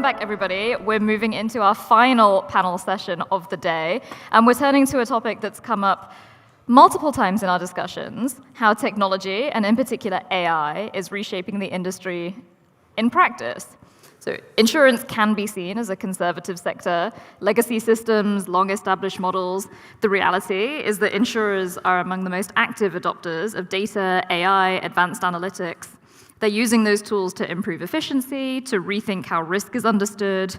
back, everybody. We're moving into our final panel session of the day, and we're turning to a topic that's come up multiple times in our discussions, how technology, and in particular AI, is reshaping the industry in practice. So insurance can be seen as a conservative sector, legacy systems, long-established models. The reality is that insurers are among the most active adopters of data, AI, advanced analytics. They're using those tools to improve efficiency, to rethink how risk is understood.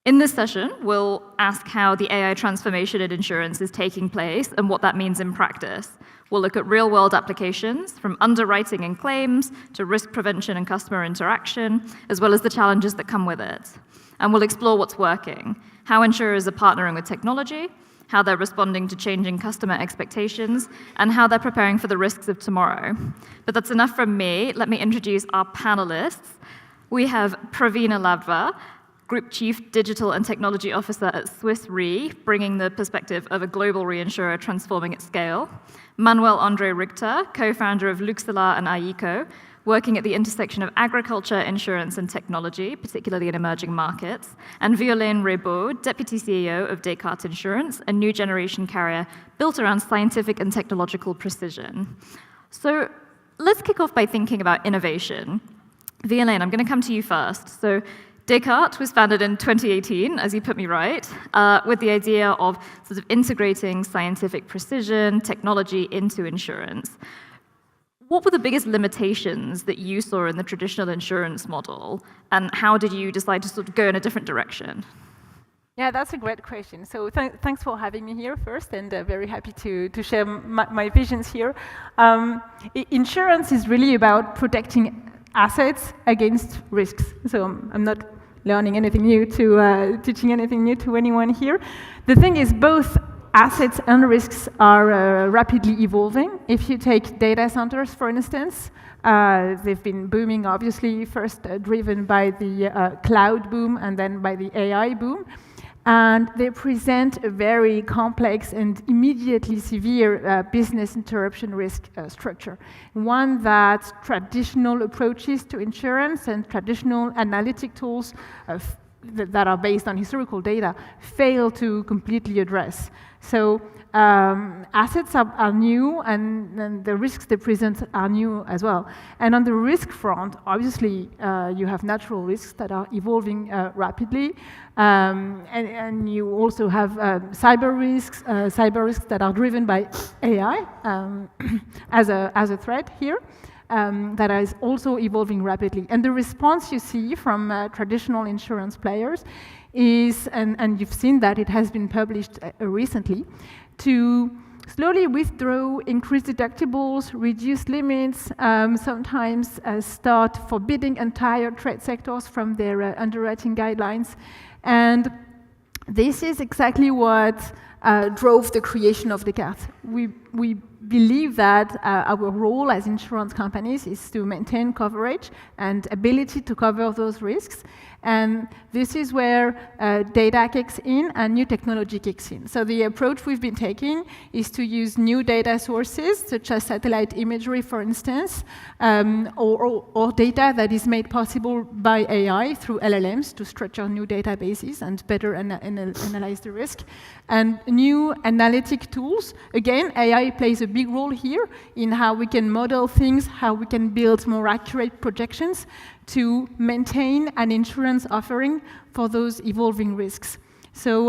In this session, we'll ask how the AI transformation in insurance is taking place and what that means in practice. We'll look at real-world applications, from underwriting and claims to risk prevention and customer interaction, as well as the challenges that come with it. And we'll explore what's working, how insurers are partnering with technology, how they're responding to changing customer expectations, and how they're preparing for the risks of tomorrow. But that's enough from me. Let me introduce our panelists. We have Pravina Ladva, Group Chief Digital and Technology Officer at Swiss Re, bringing the perspective of a global reinsurer transforming at scale. Manuel Richter, co-founder of Luxelare and Ayiko, working at the intersection of agriculture, insurance, and technology, particularly in emerging markets, and Violaine Raybaud, Deputy CEO of Descartes Insurance, a new generation carrier built around scientific and technological precision. So let's kick off by thinking about innovation. Violaine, I'm going to come to you first. So Descartes was founded in 2018, as you put me right, with the idea of sort of integrating scientific precision, technology into insurance. What were the biggest limitations that you saw in the traditional insurance model, and how did you decide to sort of go in a different direction? Yeah, that's a great question. So thanks for having me here first, and very happy to share my visions here. Insurance is really about protecting assets against risks. So I'm not learning anything new teaching anything new to anyone here. The thing is, both assets and risks are rapidly evolving. If you take data centers, for instance, they've been booming, obviously, first driven by the cloud boom and then by the AI boom. And they present a very complex and immediately severe business interruption risk structure. One that traditional approaches to insurance and traditional analytic tools that are based on historical data fail to completely address. So assets are new, and the risks they present are new as well. And on the risk front, obviously, you have natural risks that are evolving rapidly, and you also have cyber risks that are driven by AI as a threat here. That is also evolving rapidly. And the response you see from traditional insurance players is, and you've seen that it has been published recently, to slowly withdraw, increase deductibles, reduce limits, sometimes start forbidding entire trade sectors from their underwriting guidelines. And this is exactly what drove the creation of Descartes. We believe that our role as insurance companies is to maintain coverage and ability to cover those risks. And this is where data kicks in and new technology kicks in. So the approach we've been taking is to use new data sources, such as satellite imagery, for instance, or data that is made possible by AI through LLMs to structure new databases and better analyze the risk. And new analytic tools. Again, AI plays a big role here in how we can model things, how we can build more accurate projections to maintain an insurance offering for those evolving risks. So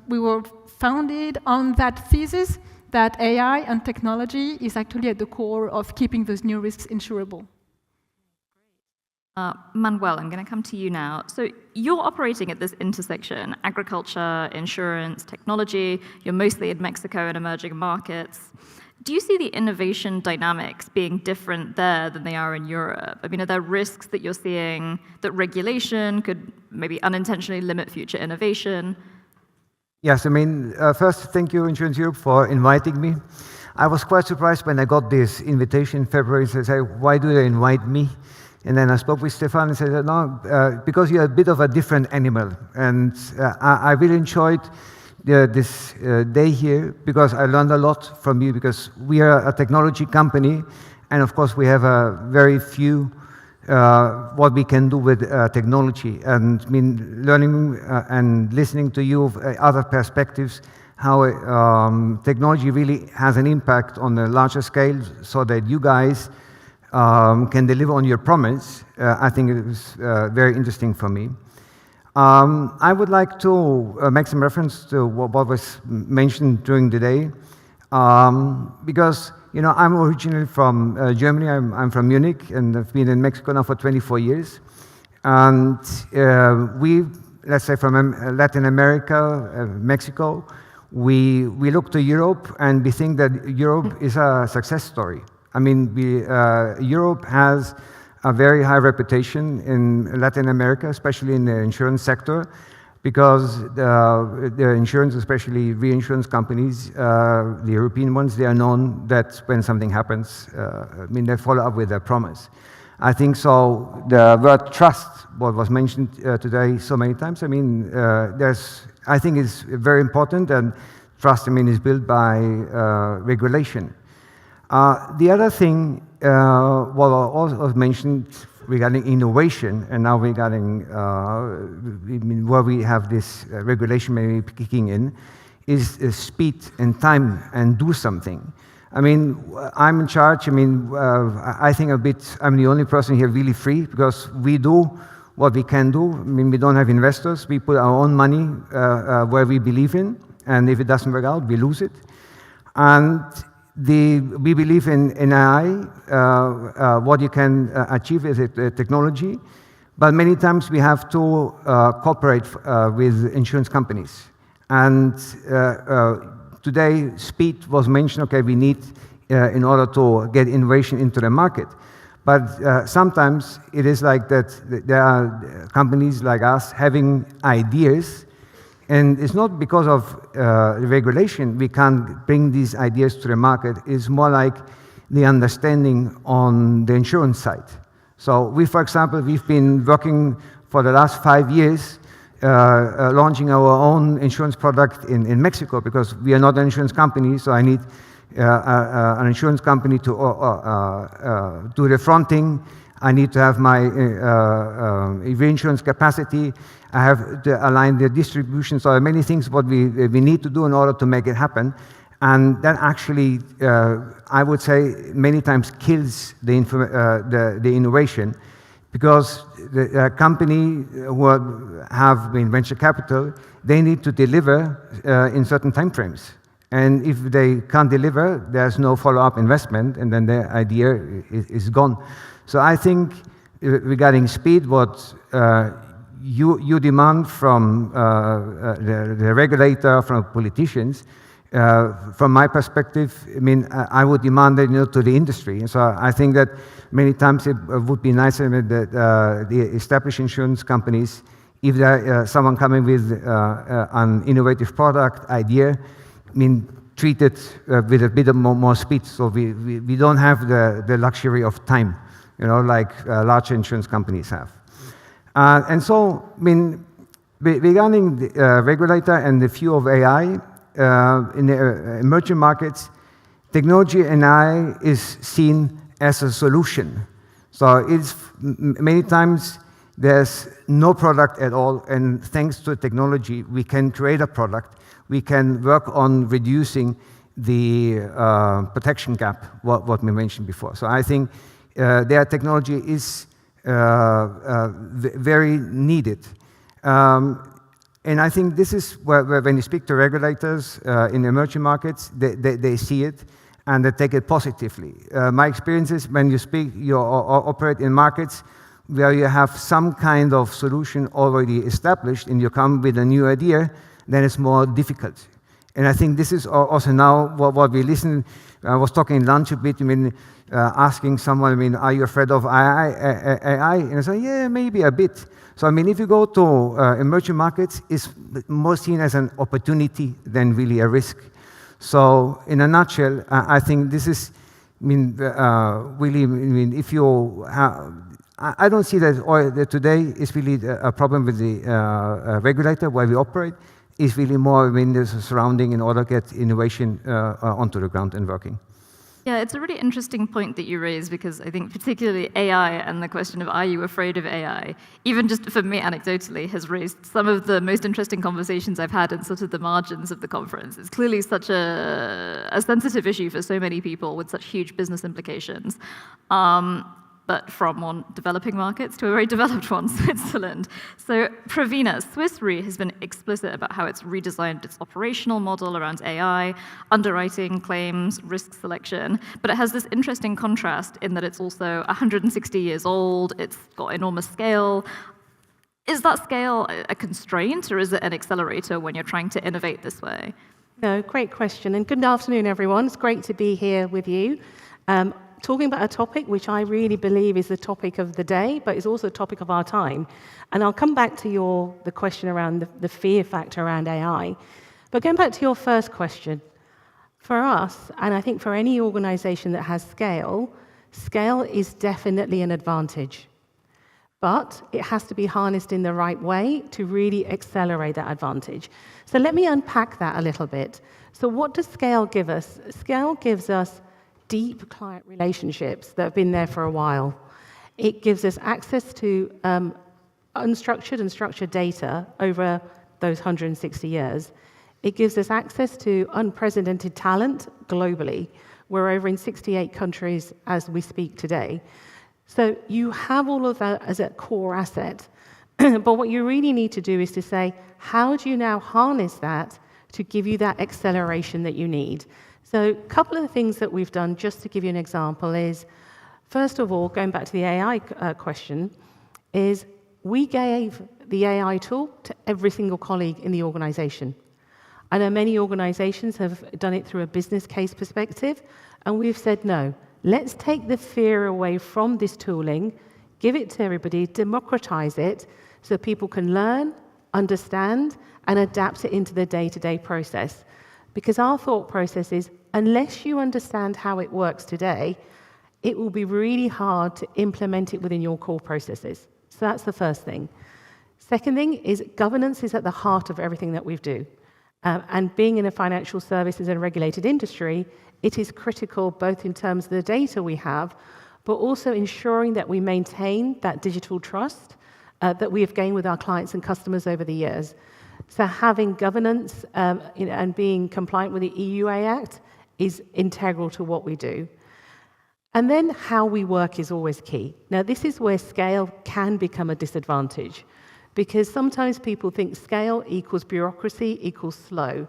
we were founded on that thesis that AI and technology is actually at the core of keeping those new risks insurable. Manuel, I'm going to come to you now. So you're operating at this intersection, agriculture, insurance, technology. You're mostly in Mexico and emerging markets. Do you see the innovation dynamics being different there than they are in Europe? I mean, are there risks that you're seeing that regulation could maybe unintentionally limit future innovation? Yes, I mean, first, thank you, Insurance Europe, for inviting me. I was quite surprised when I got this invitation in February. So I said, why do they invite me? And then I spoke with Stefan and said, no, because you're a bit of a different animal. And I really enjoyed this day here because I learned a lot from you, because we are a technology company, and of course we have a very few what we can do with technology. And I mean, learning and listening to you, other perspectives, how technology really has an impact on a larger scale so that you guys can deliver on your promise, I think it was very interesting for me. I would like to make some reference to what was mentioned during the day, because I'm originally from Germany. I'm from Munich, and I've been in Mexico now for 24 years. And we, let's say from Latin America, Mexico, we look to Europe, and we think that Europe is a success story. I mean, Europe has a very high reputation in Latin America, especially in the insurance sector, because the insurance, especially reinsurance companies, the European ones, they are known that when something happens, I mean, they follow up with their promise. I think so. The word trust, what was mentioned today so many times, I mean, I think it's very important, and trust, I mean, is built by regulation. The other thing, what also was mentioned regarding innovation, and now regarding where we have this regulation maybe kicking in, is speed and time and do something. I mean, I'm in charge. I mean, I think I'm the only person here really free, because we do what we can do. I mean, we don't have investors. We put our own money where we believe in, and if it doesn't work out, we lose it. And we believe in AI, what you can achieve is technology, but many times we have to cooperate with insurance companies. And today, speed was mentioned. Okay, we need in order to get innovation into the market. But sometimes it is like that there are companies like us having ideas, and it's not because of regulation we can't bring these ideas to the market. It's more like the understanding on the insurance side. So we, for example, we've been working for the last 5 years launching our own insurance product in Mexico, because we are not an insurance company, so I need an insurance company to do the fronting. I need to have my reinsurance capacity. I have to align the distribution. So there are many things what we need to do in order to make it happen. And that actually, I would say, many times kills the innovation, because the company who have been venture capital, they need to deliver in certain timeframes. And if they can't deliver, there's no follow-up investment, and then the idea is gone. So I think regarding speed, what you demand from the regulator, from politicians, from my perspective, I mean, I would demand it to the industry. And so I think that many times it would be nicer that the established insurance companies, if there's someone coming with an innovative product idea, I mean, treat it with a bit more speed. So we don't have the luxury of time, like large insurance companies have. And so, I mean, regarding the regulator and the view of AI, in the emerging markets, technology and AI is seen as a solution. So it's many times there's no product at all, and thanks to technology, we can create a product. We can work on reducing the protection gap, what we mentioned before. So I think their technology is very needed. And I think this is where when you speak to regulators in emerging markets, they see it and they take it positively. My experience is when you operate in markets where you have some kind of solution already established and you come with a new idea, then it's more difficult. And I think this is also now what we listen. I was talking in lunch a bit, I mean, asking someone, I mean, are you afraid of AI? And I said, yeah, maybe a bit. So, I mean, if you go to emerging markets, it's more seen as an opportunity than really a risk. So, in a nutshell, I think this is, I mean, really, I mean, if you have, I don't see that today is really a problem with the regulator where we operate. It's really more, I mean, the surrounding in order to get innovation onto the ground and working. Yeah, it's a really interesting point that you raise, because I think particularly AI and the question of are you afraid of AI, even just for me anecdotally, has raised some of the most interesting conversations I've had in sort of the margins of the conference. It's clearly such a sensitive issue for so many people with such huge business implications. But from one developing markets to a very developed one, Switzerland. So Pravina, Swiss Re has been explicit about how it's redesigned its operational model around AI, underwriting, claims, risk selection, but it has this interesting contrast in that it's also 160 years old, it's got enormous scale. Is that scale a constraint, or is it an accelerator when you're trying to innovate this way? No, great question, and good afternoon, everyone. It's great to be here with you. Talking about a topic which I really believe is the topic of the day, but is also a topic of our time. And I'll come back to the question around the fear factor around AI. But going back to your first question, for us, and I think for any organization that has scale, scale is definitely an advantage. But it has to be harnessed in the right way to really accelerate that advantage. So let me unpack that a little bit. So what does scale give us? Scale gives us deep client relationships that have been there for a while. It gives us access to unstructured and structured data over those 160 years. It gives us access to unprecedented talent globally. We're over in 68 countries as we speak today. So you have all of that as a core asset. But what you really need to do is to say, how do you now harness that to give you that acceleration that you need? So a couple of the things that we've done, just to give you an example, is, first of all, going back to the AI question, is we gave the AI tool to every single colleague in the organization. I know many organizations have done it through a business case perspective, and we've said, no, let's take the fear away from this tooling, give it to everybody, democratize it, so people can learn, understand, and adapt it into the day-to-day process. Because our thought process is, unless you understand how it works today, it will be really hard to implement it within your core processes. So that's the first thing. Second thing is governance is at the heart of everything that we do. And being in a financial services and regulated industry, it is critical both in terms of the data we have, but also ensuring that we maintain that digital trust that we have gained with our clients and customers over the years. So having governance and being compliant with the EUA Act is integral to what we do. And then how we work is always key. Now, this is where scale can become a disadvantage, because sometimes people think scale equals bureaucracy equals slow.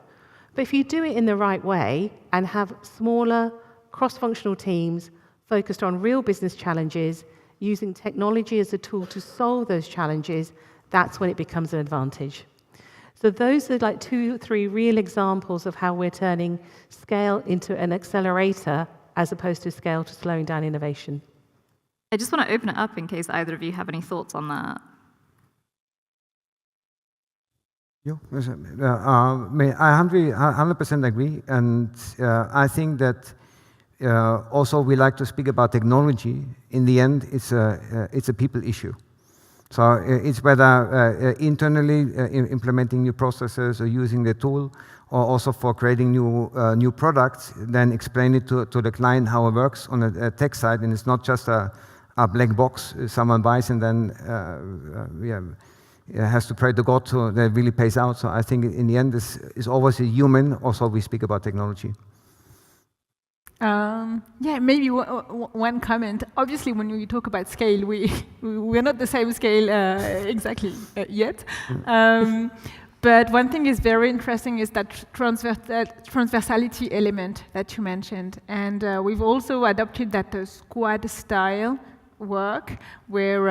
But if you do it in the right way and have smaller, cross-functional teams focused on real business challenges, using technology as a tool to solve those challenges, that's when it becomes an advantage. So those are like 2 or 3 real examples of how we're turning scale into an accelerator as opposed to scale to slowing down innovation. I just want to open it up in case either of you have any thoughts on that. I 100% agree, and I think that also we like to speak about technology. In the end, it's a people issue. So it's whether internally implementing new processes or using the tool, or also for creating new products, then explain it to the client how it works on a tech side, and it's not just a black box someone buys and then has to pray to God so that it really pays out. So I think in the end, this is always a human. Also, we speak about technology. Yeah, maybe one comment. Obviously, when we talk about scale, we're not the same scale exactly yet. But one thing is very interesting is that transversality element that you mentioned. And we've also adopted that squad style work where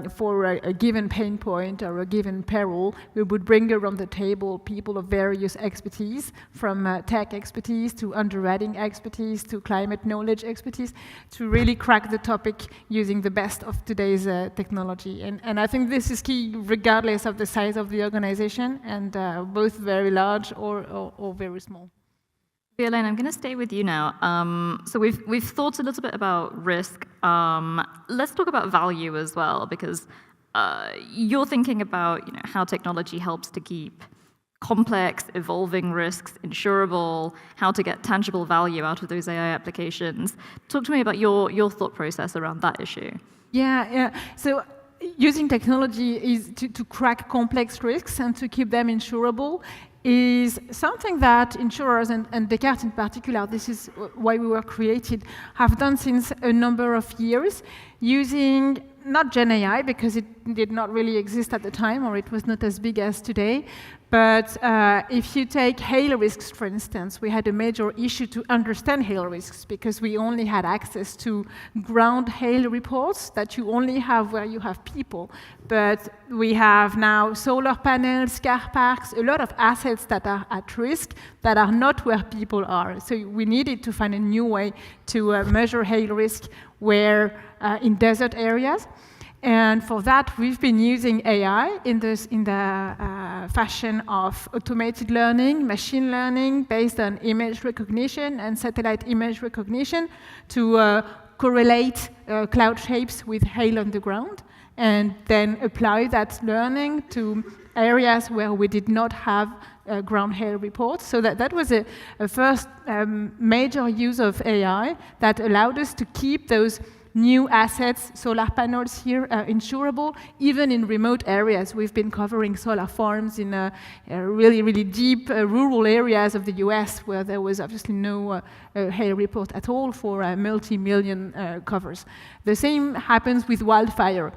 for a given pain point or a given peril, we would bring around the table people of various expertise, from tech expertise to underwriting expertise to climate knowledge expertise, to really crack the topic using the best of today's technology. And I think this is key regardless of the size of the organization, and both very large or very small. Violaine, I'm going to stay with you now. So we've thought a little bit about risk. Let's talk about value as well, because you're thinking about how technology helps to keep complex, evolving risks insurable, how to get tangible value out of those AI applications. Talk to me about your thought process around that issue. Yeah. So using technology is to crack complex risks and to keep them insurable is something that insurers, and Descartes in particular, this is why we were created, have done since a number of years, using not Gen AI, because it did not really exist at the time, or it was not as big as today, but if you take hail risks, for instance, we had a major issue to understand hail risks because we only had access to ground hail reports that you only have where you have people. But we have now solar panels, car parks, a lot of assets that are at risk that are not where people are. So we needed to find a new way to measure hail risk where in desert areas. And for that, we've been using AI in the fashion of automated learning, machine learning, based on image recognition and satellite image recognition to correlate cloud shapes with hail on the ground, and then apply that learning to areas where we did not have ground hail reports. So that was a first major use of AI that allowed us to keep those new assets, solar panels here, insurable, even in remote areas. We've been covering solar farms in really, really deep rural areas of the US where there was obviously no hail report at all for multi-million covers. The same happens with wildfire.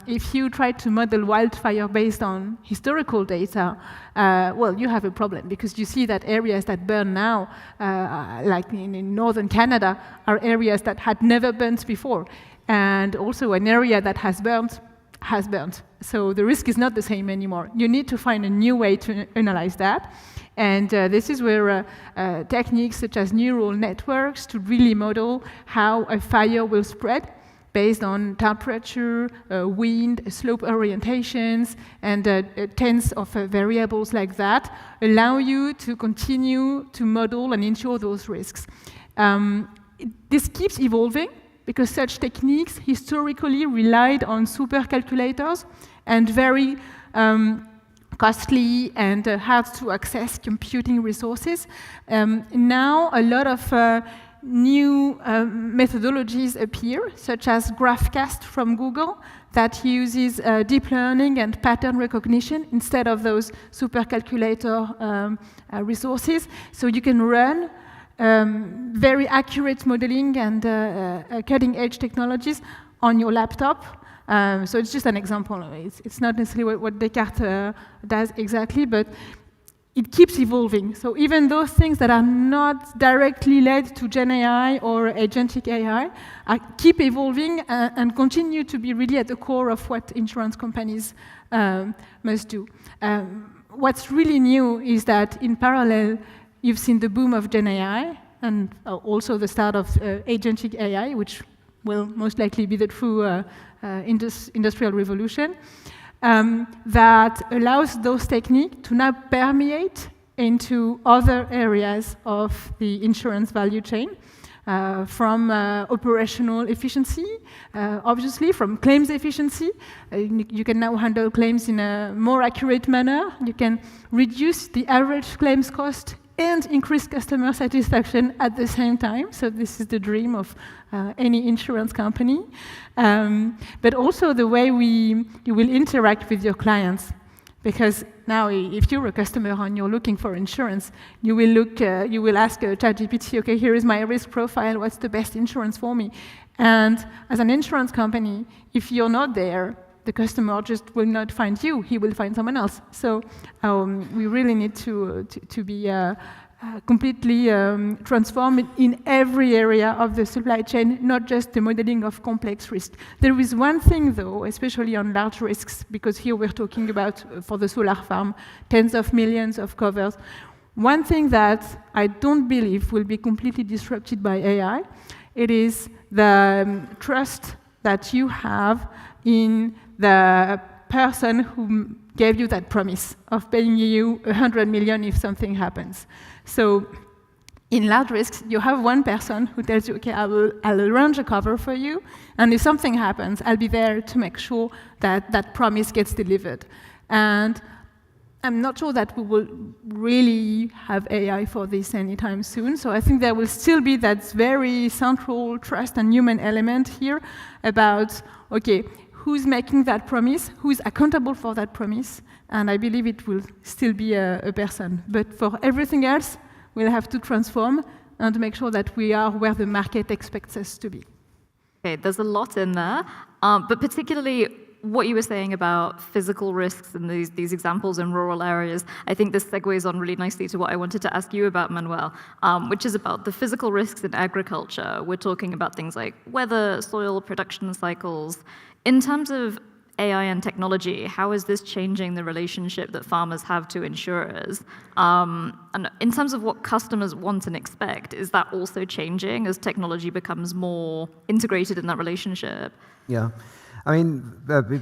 If you try to model wildfire based on historical data, well, you have a problem because you see that areas that burn now, like in northern Canada, are areas that had never burned before. And also an area that has burnt. So the risk is not the same anymore. You need to find a new way to analyze that. And this is where techniques such as neural networks to really model how a fire will spread based on temperature, wind, slope orientations, and tens of variables like that, allow you to continue to model and insure those risks. This keeps evolving because such techniques historically relied on supercalculators and very costly and hard to access computing resources. Now a lot of new methodologies appear, such as GraphCast from Google, that uses deep learning and pattern recognition instead of those supercalculator resources. So you can run very accurate modeling and cutting-edge technologies on your laptop. So it's just an example. It's not necessarily what Descartes does exactly, but it keeps evolving. So even those things that are not directly led to Gen AI or agentic AI keep evolving and continue to be really at the core of what insurance companies must do. What's really new is that in parallel, you've seen the boom of Gen AI and also the start of agentic AI, which will most likely be the true industrial revolution. That allows those techniques to now permeate into other areas of the insurance value chain, from operational efficiency, obviously, from claims efficiency. You can now handle claims in a more accurate manner. You can reduce the average claims cost and increase customer satisfaction at the same time. So this is the dream of any insurance company. But also the way you will interact with your clients. Because now if you're a customer and you're looking for insurance, you will ask ChatGPT, okay, here is my risk profile, what's the best insurance for me? And as an insurance company, if you're not there, the customer just will not find you, he will find someone else. So we really need to be completely transformed in every area of the supply chain, not just the modeling of complex risk. There is one thing though, especially on large risks, because here we're talking about, for the solar farm, tens of millions of covers. One thing that I don't believe will be completely disrupted by AI, it is the trust that you have in the person who gave you that promise of paying you 100 million if something happens. So in large risks, you have one person who tells you, okay, I'll arrange a cover for you, and if something happens, I'll be there to make sure that that promise gets delivered. And I'm not sure that we will really have AI for this anytime soon. So I think there will still be that very central trust and human element here about, okay, who's making that promise, who's accountable for that promise, and I believe it will still be a person. But for everything else, we'll have to transform and make sure that we are where the market expects us to be. Okay, there's a lot in there, but particularly what you were saying about physical risks and these examples in rural areas, I think this segues on really nicely to what I wanted to ask you about, Manuel, which is about the physical risks in agriculture. We're talking about things like weather, soil, production cycles. In terms of AI and technology, how is this changing the relationship that farmers have to insurers? And in terms of what customers want and expect, is that also changing as technology becomes more integrated in that relationship? Yeah. I mean,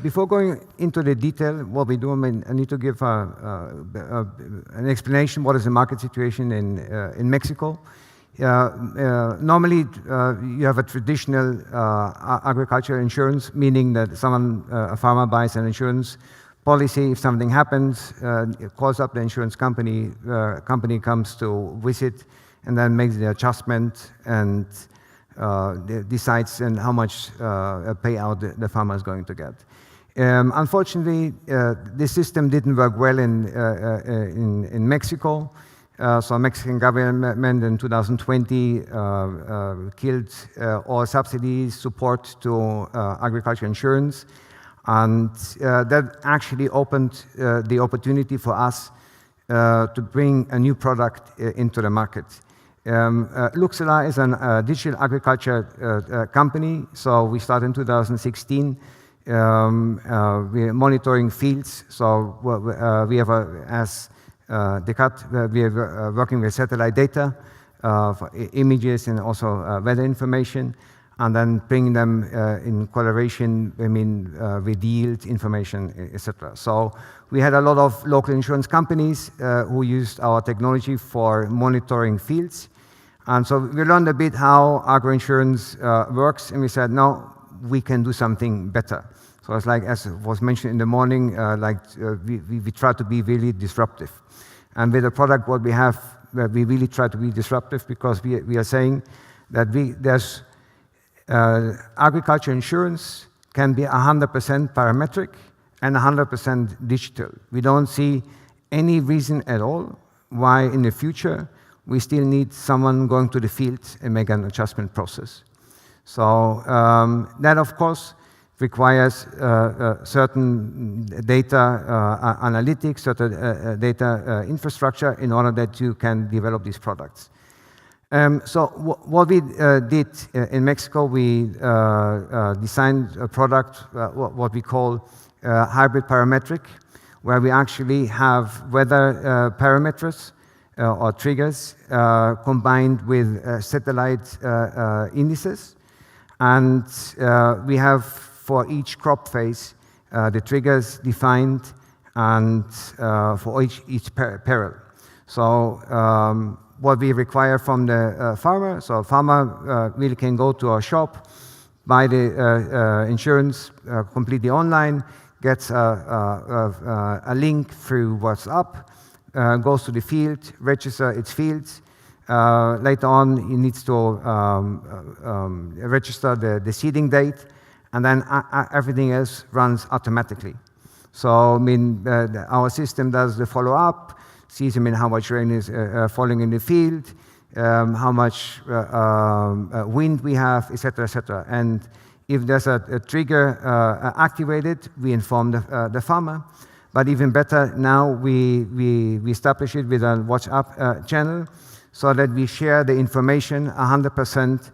before going into the detail, what we do, I mean, I need to give an explanation what is the market situation in Mexico. Normally, you have a traditional agricultural insurance, meaning that a farmer buys an insurance policy. If something happens, it calls up the insurance company. Company comes to visit and then makes the adjustment and decides on how much payout the farmer is going to get. Unfortunately, this system didn't work well in Mexico. So Mexican government in 2020 killed all subsidies, support to agriculture insurance, and that actually opened the opportunity for us to bring a new product into the market. Luxelare is a digital agriculture company, so we started in 2016. We're monitoring fields, so we have as Descartes, we are working with satellite data for images and also weather information, and then bringing them in collaboration, with yield information, etc. So we had a lot of local insurance companies who used our technology for monitoring fields. And so we learned a bit how agro-insurance works, and we said, no, we can do something better. So it's like, as was mentioned in the morning, we try to be really disruptive. And with the product what we have, we really try to be disruptive because we are saying that there's agriculture insurance can be 100% parametric and 100% digital. We don't see any reason at all why in the future we still need someone going to the field and make an adjustment process. So that, of course, requires certain data analytics, certain data infrastructure in order that you can develop these products. So what we did in Mexico, we designed a product, what we call hybrid parametric, where we actually have weather parameters or triggers combined with satellite indices. And we have for each crop phase, the triggers defined, and for each peril. So what we require from the farmer, so a farmer really can go to our shop, buy the insurance completely online, gets a link through WhatsApp, goes to the field, register its fields. Later on, he needs to register the seeding date, and then everything else runs automatically. So, our system does the follow-up, sees, how much rain is falling in the field, how much wind we have, etc., etc. And if there's a trigger activated, we inform the farmer. But even better, now we establish it with a WhatsApp channel so that we share the information 100%.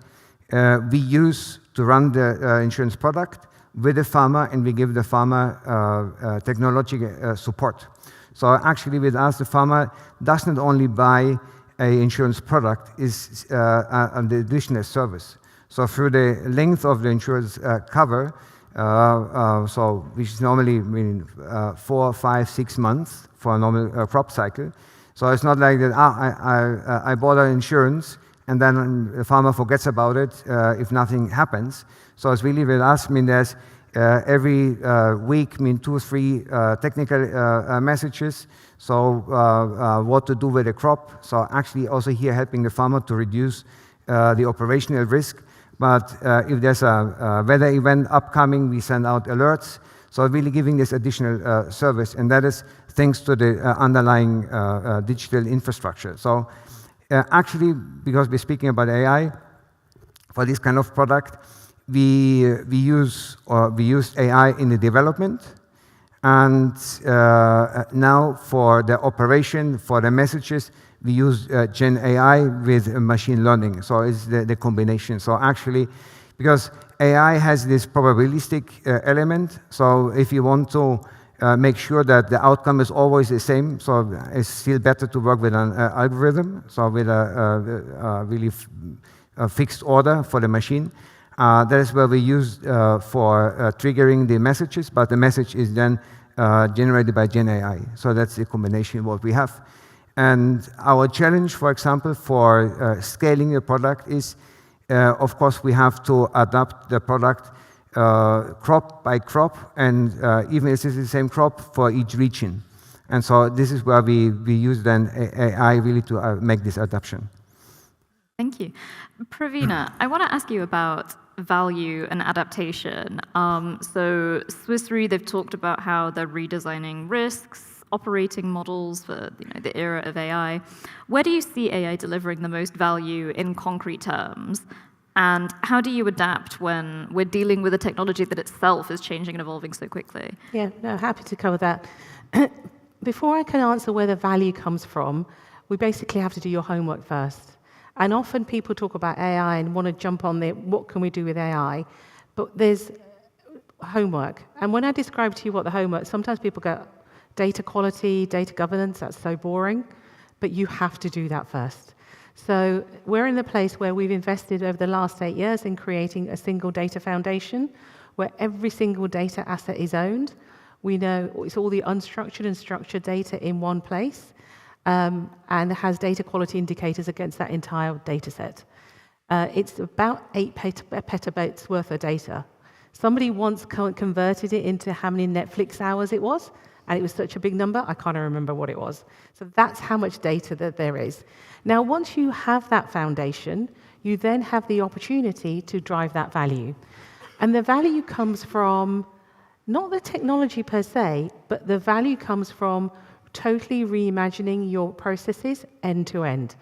We use to run the insurance product with the farmer, and we give the farmer technological support. So actually with us, the farmer doesn't only buy an insurance product, is an additional service. So through the length of the insurance cover, which is normally 4, 5, 6 months for a normal crop cycle. So it's not like that, I bought an insurance and then the farmer forgets about it if nothing happens. So it's really with us, there's every week, 2 or 3 technical messages. So what to do with the crop. So actually also here helping the farmer to reduce the operational risk. But if there's a weather event upcoming, we send out alerts. So really giving this additional service, and that is thanks to the underlying digital infrastructure. So actually, because we're speaking about AI, for this kind of product, we used AI in the development, and now for the operation, for the messages, we use Gen AI with machine learning. So it's the combination. So actually, because AI has this probabilistic element, so if you want to make sure that the outcome is always the same, so it's still better to work with an algorithm, so with a really fixed order for the machine. That is where we use for triggering the messages, but the message is then generated by Gen AI. So that's the combination of what we have. And our challenge, for example, for scaling the product is, of course, we have to adapt the product crop by crop, and even if it's the same crop for each region. And so this is where we use then AI really to make this adaptation. Thank you. Pravina, I want to ask you about value and adaptation. So Swiss Re, they've talked about how they're redesigning risks, operating models for the era of AI. Where do you see AI delivering the most value in concrete terms? And how do you adapt when we're dealing with a technology that itself is changing and evolving so quickly? Yeah, no, happy to cover that. Before I can answer where the value comes from, we basically have to do your homework first. And often people talk about AI and want to jump on the what can we do with AI, but there's homework. And when I describe to you what the homework, sometimes people go, data quality, data governance, that's so boring, but you have to do that first. So we're in the place where we've invested over the last 8 years in creating a single data foundation where every single data asset is owned. We know it's all the unstructured and structured data in one place. And has data quality indicators against that entire data set. It's about 8 petabytes worth of data. Somebody once converted it into how many Netflix hours it was, and it was such a big number, I can't remember what it was. So that's how much data that there is. Now, once you have that foundation, you then have the opportunity to drive that value. And the value comes from not the technology per se, but the value comes from totally reimagining your processes end to end.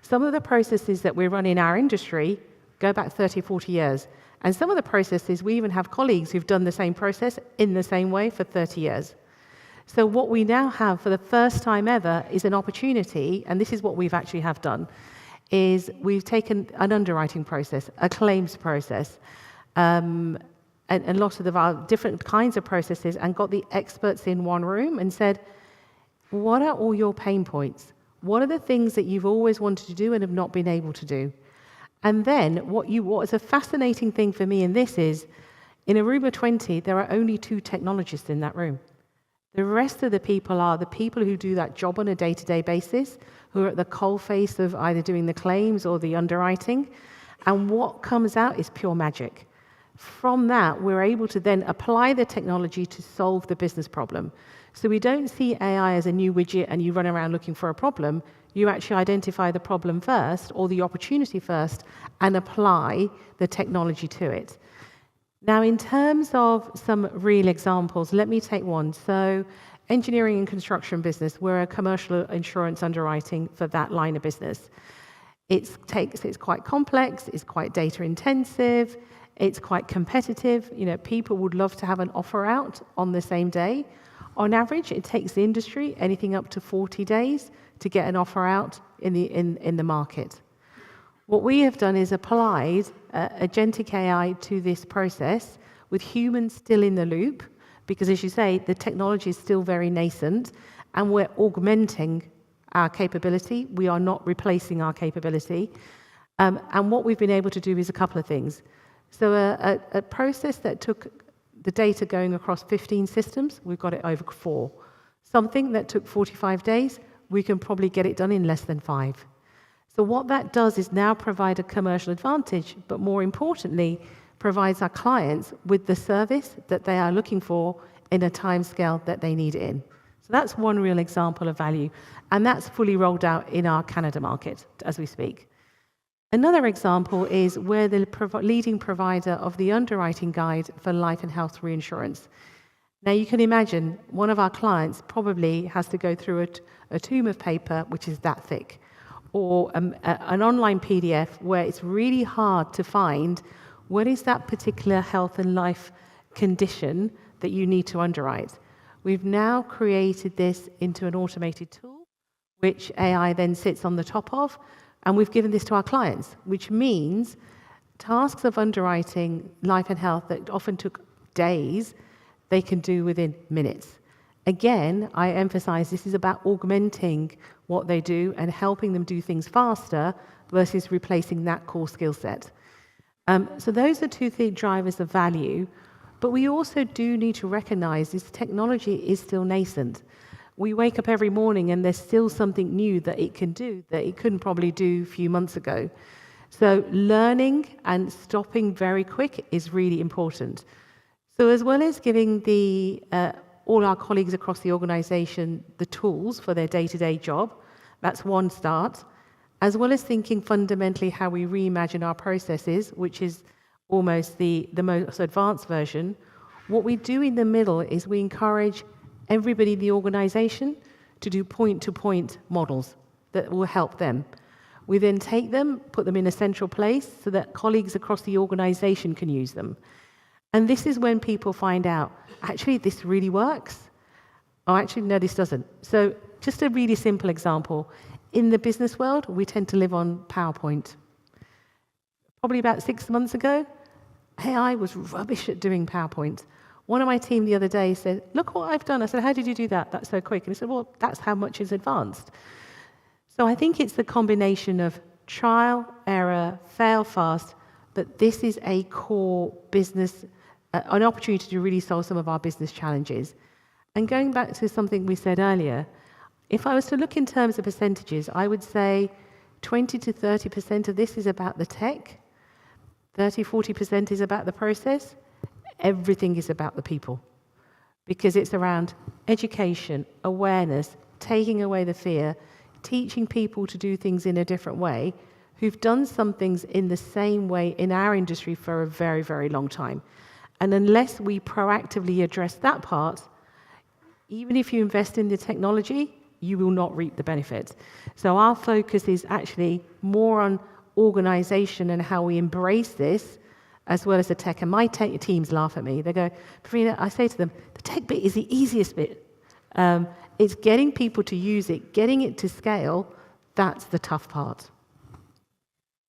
Some of the processes that we run in our industry go back 30, 40 years. And some of the processes, we even have colleagues who've done the same process in the same way for 30 years. So what we now have for the first time ever is an opportunity, and this is what we've actually have done, is we've taken an underwriting process, a claims process, and lots of our different kinds of processes, and got the experts in one room and said, what are all your pain points? What are the things that you've always wanted to do and have not been able to do? And then what is a fascinating thing for me in this is, in a room of 20, there are only 2 technologists in that room. The rest of the people are the people who do that job on a day-to-day basis, who are at the coalface of either doing the claims or the underwriting. And what comes out is pure magic. From that, we're able to then apply the technology to solve the business problem. So we don't see AI as a new widget and you run around looking for a problem. You actually identify the problem first or the opportunity first and apply the technology to it. Now, in terms of some real examples, let me take one. So engineering and construction business, we're a commercial insurance underwriting for that line of business. It's quite complex, it's quite data intensive, it's quite competitive. People would love to have an offer out on the same day. On average, it takes the industry anything up to 40 days to get an offer out in the market. What we have done is applied agentic AI to this process with humans still in the loop, because as you say, the technology is still very nascent, and we're augmenting our capability. We are not replacing our capability. And what we've been able to do is a couple of things. So a process that took the data going across 15 systems, we've got it over 4. Something that took 45 days, we can probably get it done in less than 5. So what that does is now provide a commercial advantage, but more importantly, provides our clients with the service that they are looking for in a timescale that they need it in. So that's one real example of value, and that's fully rolled out in our Canada market as we speak. Another example is we're the leading provider of the underwriting guide for life and health reinsurance. Now you can imagine one of our clients probably has to go through a tome of paper which is that thick, or an online PDF where it's really hard to find what is that particular health and life condition that you need to underwrite. We've now created this into an automated tool, which AI then sits on the top of, and we've given this to our clients, which means tasks of underwriting life and health that often took days, they can do within minutes. Again, I emphasize this is about augmenting what they do and helping them do things faster versus replacing that core skill set. So those are two drivers of value, but we also do need to recognize this technology is still nascent. We wake up every morning and there's still something new that it can do that it couldn't probably do a few months ago. So learning and stopping very quick is really important. So as well as giving all our colleagues across the organization the tools for their day-to-day job, that's one start, as well as thinking fundamentally how we reimagine our processes, which is almost the most advanced version. What we do in the middle is we encourage everybody in the organization to do point-to-point models that will help them. We then take them, put them in a central place so that colleagues across the organization can use them. And this is when people find out, actually, this really works. Oh, actually, no, this doesn't. So just a really simple example. In the business world, we tend to live on PowerPoint. Probably about 6 months ago, AI was rubbish at doing PowerPoint. One of my team the other day said, look what I've done. I said, how did you do that? That's so quick. And he said, well, that's how much is advanced. So I think it's the combination of trial, error, fail fast, but this is a core business, an opportunity to really solve some of our business challenges. And going back to something we said earlier, if I was to look in terms of percentages, I would say 20 to 30% of this is about the tech, 30, 40% is about the process, everything is about the people. Because it's around education, awareness, taking away the fear, teaching people to do things in a different way, who've done some things in the same way in our industry for a very, very long time. And unless we proactively address that part, even if you invest in the technology, you will not reap the benefits. So our focus is actually more on organization and how we embrace this, as well as the tech. And my tech teams laugh at me. They go, Pravina, I say to them, the tech bit is the easiest bit. It's getting people to use it, getting it to scale, that's the tough part.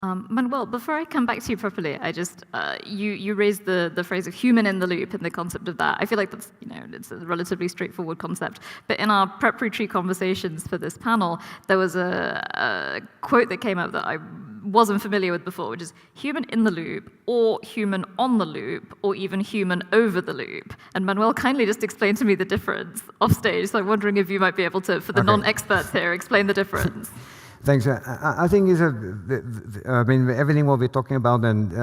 Manuel, before I come back to you properly, I just you raised the phrase of human in the loop and the concept of that. I feel like that's it's a relatively straightforward concept. But in our preparatory conversations for this panel, there was a quote that came up that I wasn't familiar with before, which is human in the loop, or human on the loop, or even human over the loop. And Manuel kindly just explained to me the difference off stage. So I'm wondering if you might be able to, for the non-experts here, explain the difference. Thanks. I think everything what we're talking about and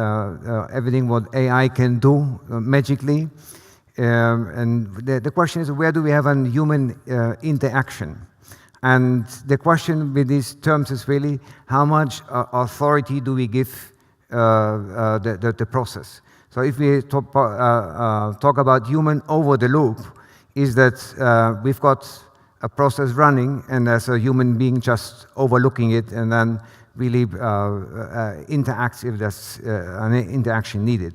everything what AI can do magically. And the question is, where do we have a human interaction? And the question with these terms is really, how much authority do we give the process? So if we talk about human over the loop, is that we've got a process running, and there's a human being just overlooking it, and then really interacts if there's an interaction needed.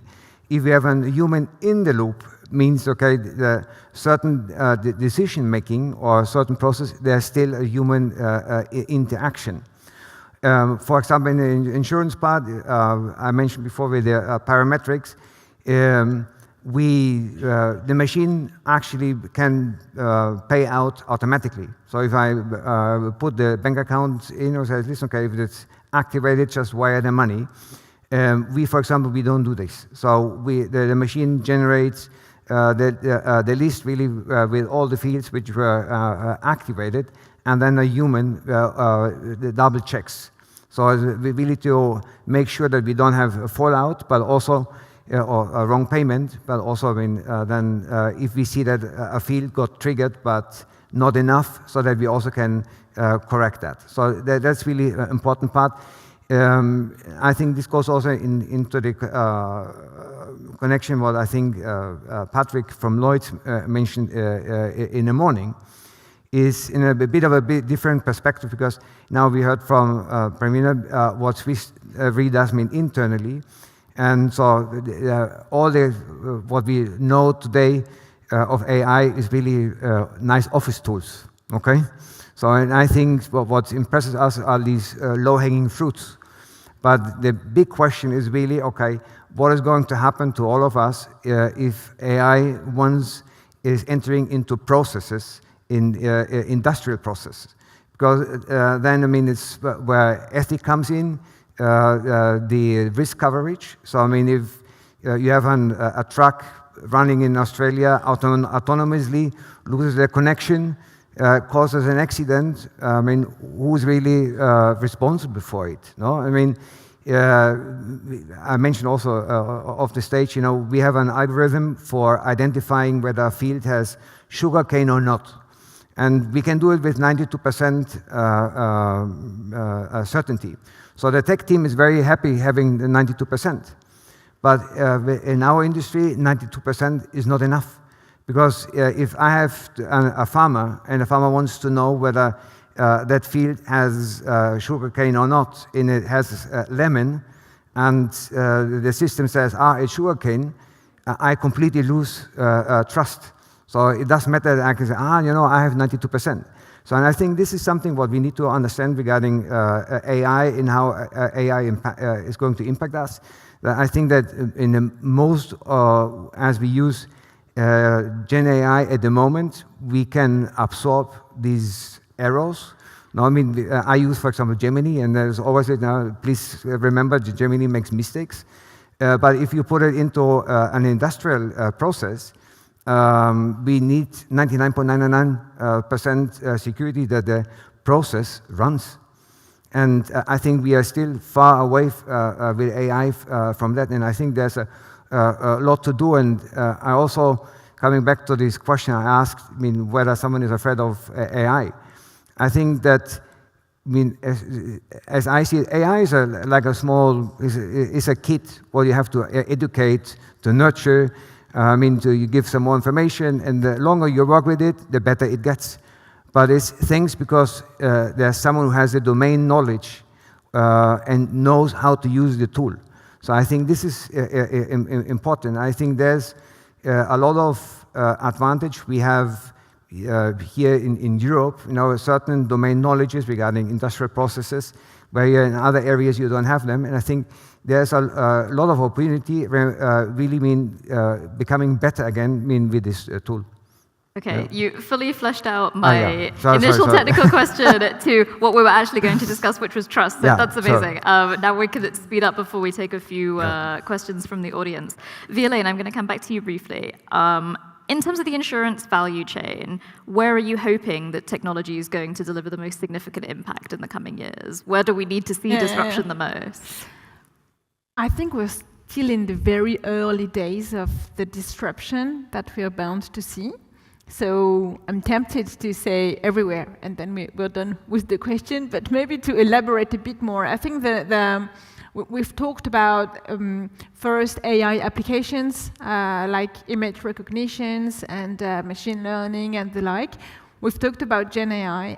If we have a human in the loop, means okay, the certain decision making or certain process, there's still a human interaction. For example, in the insurance part, I mentioned before with the parametrics. The machine actually can pay out automatically. So if I put the bank account in or say, listen, okay, if it's activated, just wire the money. For example, we don't do this. So the machine generates the list really with all the fields which were activated, and then a human double checks. So we really to make sure that we don't have a fallout, but also or a wrong payment, but also then if we see that a field got triggered but not enough, so that we also can correct that. So that's really an important part. I think this goes also into the connection what I think Patrick from Lloyd's mentioned in the morning, is in a bit of a different perspective, because now we heard from Pravina what Swiss Re does mean internally. And so all what we know today of AI is really nice office tools, okay? So and I think what impresses us are these low-hanging fruits. But the big question is really, okay, what is going to happen to all of us if AI once is entering into processes, in industrial processes? Because then, I mean, it's where ethics comes in, the risk coverage. So, I mean, if you have a truck running in Australia autonomously, loses their connection, causes an accident, I mean, who's really responsible for it? No, I mean, I mentioned also off the stage, you know, we have an algorithm for identifying whether a field has sugarcane or not. And we can do it with 92% certainty. So the tech team is very happy having the 92%. But in our industry, 92% is not enough. Because if I have a farmer, and the farmer wants to know whether that field has sugarcane or not, and it has lemon, and the system says, it's sugarcane, I completely lose trust. So it doesn't matter that I can say, you know, I have 92%. So and I think this is something what we need to understand regarding AI and how AI is going to impact us. I think that in the most, as we use Gen AI at the moment, we can absorb these errors. Now, I mean, I use, for example, Gemini, and there's always, please remember, Gemini makes mistakes. But if you put it into an industrial process, we need 99.99% security that the process runs. And I think we are still far away with AI from that, and I think there's a lot to do. And I also, coming back to this question I asked, I mean, whether someone is afraid of AI. I think that, I mean, as I see it, AI is like a small, is a kid what you have to educate, to nurture. I mean, you give some more information, and the longer you work with it, the better it gets. But it's things because there's someone who has the domain knowledge and knows how to use the tool. So I think this is important. I think there's a lot of advantage we have here in Europe, you know, certain domain knowledges regarding industrial processes, where in other areas you don't have them. And I think there's a lot of opportunity really becoming better again with this tool. Okay, you fully fleshed out my initial technical question to what we were actually going to discuss, which was trust. So that's amazing. Now we can speed up before we take a few questions from the audience. Violaine, I'm going to come back to you briefly. In terms of the insurance value chain, where are you hoping that technology is going to deliver the most significant impact in the coming years? Where do we need to see disruption the most? I think we're still in the very early days of the disruption that we are bound to see. So I'm tempted to say everywhere, and then we're done with the question, but maybe to elaborate a bit more. I think that we've talked about first AI applications like image recognitions and machine learning and the like. We've talked about Gen AI.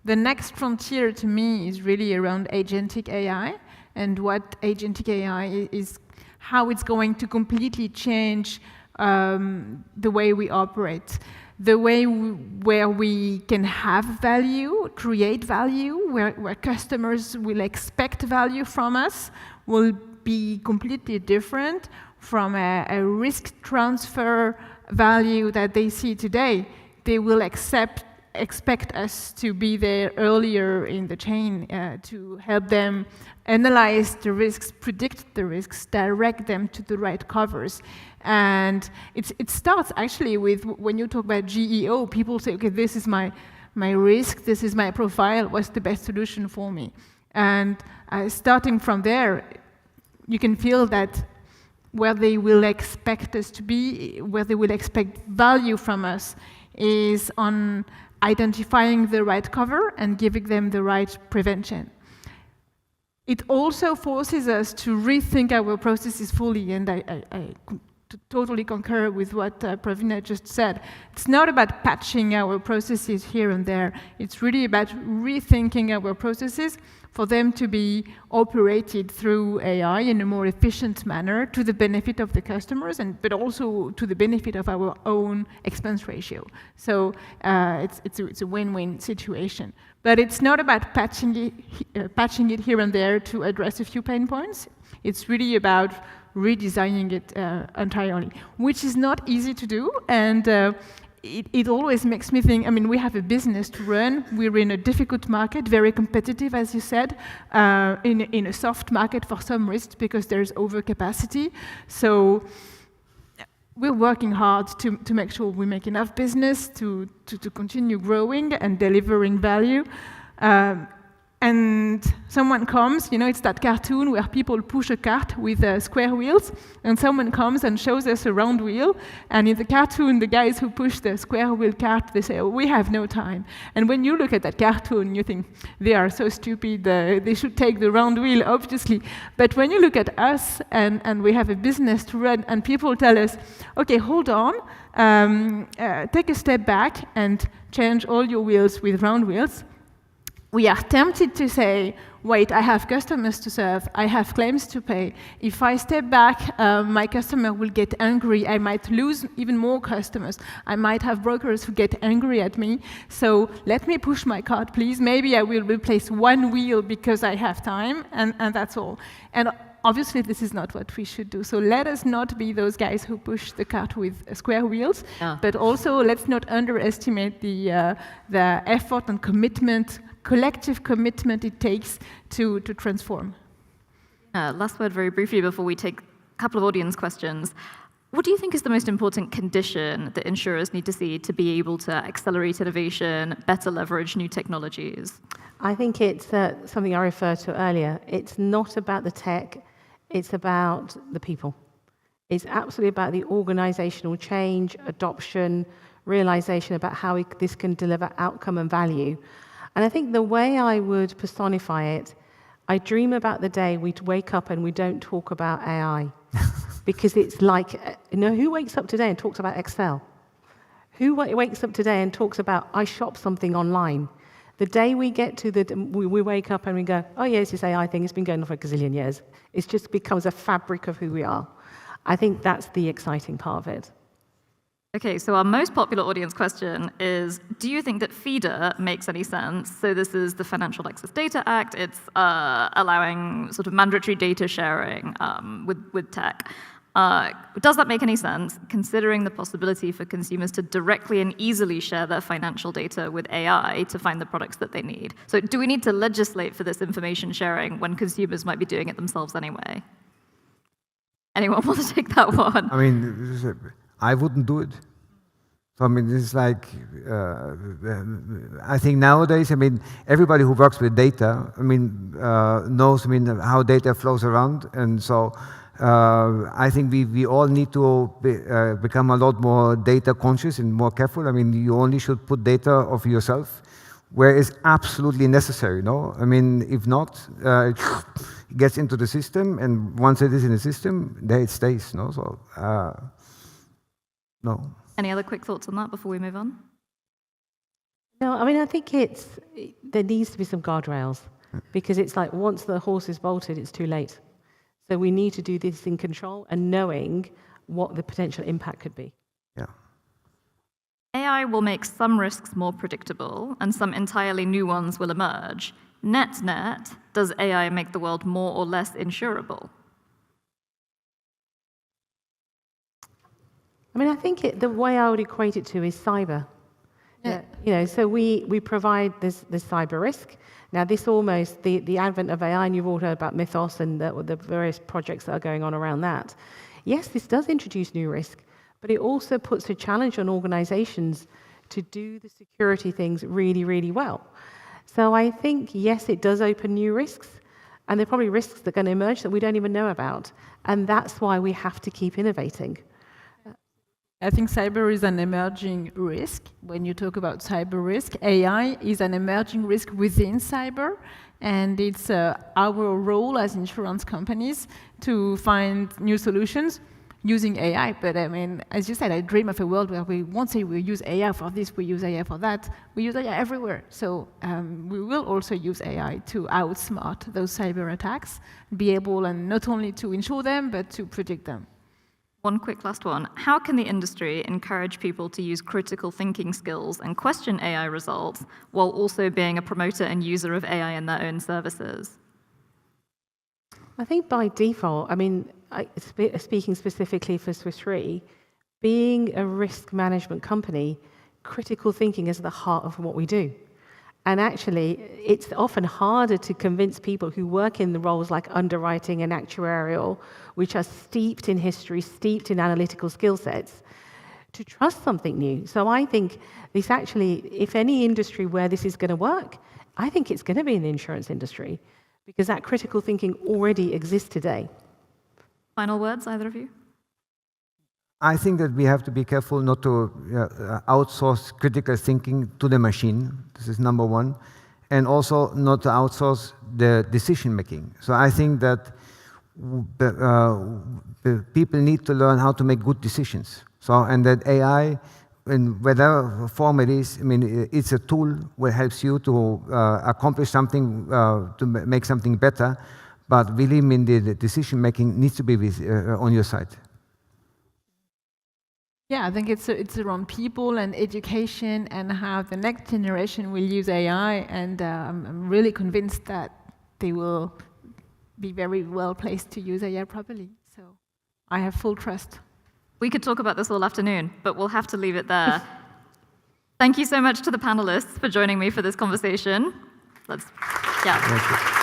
The next frontier to me is really around agentic AI, and what agentic AI is, how it's going to completely change the way we operate, the way where we can have value, create value, where customers will expect value from us, will be completely different from a risk transfer value that they see today. They will expect us to be there earlier in the chain to help them analyze the risks, predict the risks, direct them to the right covers. And it starts actually with, when you talk about GEO, people say, okay, this is my risk, this is my profile, what's the best solution for me? And starting from there, you can feel that where they will expect us to be, where they will expect value from us, is on identifying the right cover and giving them the right prevention. It also forces us to rethink our processes fully, and I totally concur with what Pravina just said. It's not about patching our processes here and there. It's really about rethinking our processes for them to be operated through AI in a more efficient manner to the benefit of the customers, but also to the benefit of our own expense ratio. So it's a win-win situation. But it's not about patching it here and there to address a few pain points. It's really about redesigning it entirely, which is not easy to do. And it always makes me think, I mean, we have a business to run. We're in a difficult market, very competitive, as you said, in a soft market for some risks because there's overcapacity. So we're working hard to make sure we make enough business to continue growing and delivering value. And someone comes, you know, it's that cartoon where people push a cart with square wheels, and someone comes and shows us a round wheel. And in the cartoon, the guys who push the square wheel cart, they say, oh, we have no time. And when you look at that cartoon, you think, they are so stupid, they should take the round wheel, obviously. But when you look at us, and we have a business to run, and people tell us, okay, hold on, take a step back and change all your wheels with round wheels, we are tempted to say, wait, I have customers to serve, I have claims to pay. If I step back, my customer will get angry, I might lose even more customers. I might have brokers who get angry at me. So let me push my cart, please. Maybe I will replace one wheel because I have time, and that's all. And obviously, this is not what we should do. So let us not be those guys who push the cart with square wheels, but also let's not underestimate the effort and commitment, collective commitment it takes to transform. Last word very briefly before we take a couple of audience questions. What do you think is the most important condition that insurers need to see to be able to accelerate innovation, better leverage new technologies? I think it's something I referred to earlier. It's not about the tech, it's about the people. It's absolutely about the organizational change, adoption, realization about how this can deliver outcome and value. And I think the way I would personify it, I dream about the day we wake up and we don't talk about AI. Because it's like, you know, who wakes up today and talks about Excel? Who wakes up today and talks about, I shop something online? The day we get to we wake up and we go, oh yes, this AI thing has been going on for a gazillion years. It just becomes a fabric of who we are. I think that's the exciting part of it. Okay, so our most popular audience question is, do you think that FEDA makes any sense? So this is the Financial Access Data Act. It's allowing sort of mandatory data sharing with tech. Does that make any sense, considering the possibility for consumers to directly and easily share their financial data with AI to find the products that they need? So do we need to legislate for this information sharing when consumers might be doing it themselves anyway? Anyone want to take that one? I mean, I wouldn't do it. So, I mean, this is like, I think nowadays, I mean, everybody who works with data, I mean, knows, I mean, how data flows around. And so I think we all need to become a lot more data conscious and more careful. I mean, you only should put data of yourself where it's absolutely necessary, no? I mean, if not, it gets into the system, and once it is in the system, there it stays, no? So, no. Any other quick thoughts on that before we move on? No, I mean, I think there needs to be some guardrails, because it's like once the horse is bolted, it's too late. So we need to do this in control and knowing what the potential impact could be. Yeah. AI will make some risks more predictable, and some entirely new ones will emerge. Net, does AI make the world more or less insurable? I mean, I think the way I would equate it to is cyber. Yeah. You know, so we provide this cyber risk. Now, this almost, the advent of AI, and you've all heard about Mythos and the various projects that are going on around that. Yes, this does introduce new risk, but it also puts a challenge on organizations to do the security things really, really well. So I think, yes, it does open new risks, And there are probably risks that are going to emerge that we don't even know about. And that's why we have to keep innovating. I think cyber is an emerging risk. When you talk about cyber risk, AI is an emerging risk within cyber, and it's our role as insurance companies to find new solutions using AI. But I mean, as you said, I dream of a world where we won't say we use AI for this, we use AI for that. We use AI everywhere. So we will also use AI to outsmart those cyber attacks, be able and not only to insure them, but to predict them. One quick last one. How can the industry encourage people to use critical thinking skills and question AI results while also being a promoter and user of AI in their own services? I think by default, I mean, speaking specifically for Swiss Re, being a risk management company, critical thinking is at the heart of what we do. And actually, it's often harder to convince people who work in the roles like underwriting and actuarial, which are steeped in history, steeped in analytical skill sets, to trust something new. So I think this actually, if any industry where this is going to work, I think it's going to be in the insurance industry, because that critical thinking already exists today. Final words, either of you? I think that we have to be careful not to outsource critical thinking to the machine. This is number one. And also not to outsource the decision making. So I think that people need to learn how to make good decisions. So, and that AI, in whatever form it is, I mean, it's a tool that helps you to accomplish something, to make something better. But really, I mean, the decision making needs to be on your side. Yeah, I think it's around people and education and how the next generation will use AI, and I'm really convinced that they will be very well placed to use AI properly. So I have full trust. We could talk about this all afternoon, but we'll have to leave it there. Thank you so much to the panelists for joining me for this conversation. Yeah.